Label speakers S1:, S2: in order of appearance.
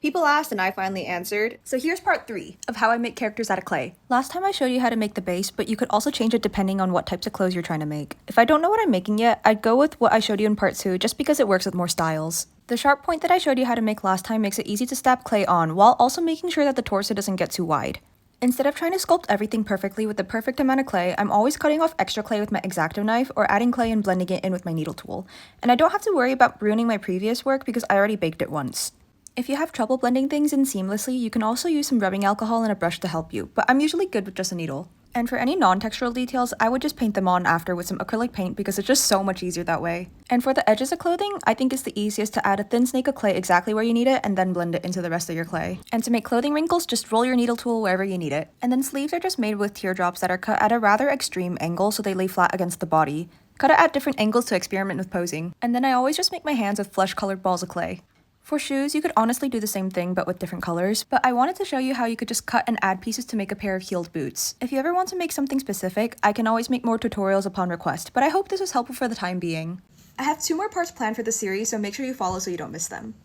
S1: People asked and I finally answered. So here's part 3 of how I make characters out of clay.
S2: Last time I showed you how to make the base, but you could also change it depending on what types of clothes you're trying to make. If I don't know what I'm making yet, I'd go with what I showed you in part 2 just because it works with more styles. The sharp point that I showed you how to make last time makes it easy to stab clay on while also making sure that the torso doesn't get too wide. Instead of trying to sculpt everything perfectly with the perfect amount of clay, I'm always cutting off extra clay with my X-Acto knife or adding clay and blending it in with my needle tool. And I don't have to worry about ruining my previous work because I already baked it once. If you have trouble blending things in seamlessly, you can also use some rubbing alcohol and a brush to help you, but I'm usually good with just a needle. And for any non-textural details, I would just paint them on after with some acrylic paint because it's just so much easier that way. And for the edges of clothing, I think it's the easiest to add a thin snake of clay exactly where you need it and then blend it into the rest of your clay. And to make clothing wrinkles, just roll your needle tool wherever you need it. And then sleeves are just made with teardrops that are cut at a rather extreme angle so they lay flat against the body. Cut it at different angles to experiment with posing. And then I always just make my hands with flesh-colored balls of clay. For shoes, you could honestly do the same thing but with different colors, but I wanted to show you how you could just cut and add pieces to make a pair of heeled boots. If you ever want to make something specific, I can always make more tutorials upon request, but I hope this was helpful for the time being. I have 2 more parts planned for this series, so make sure you follow so you don't miss them.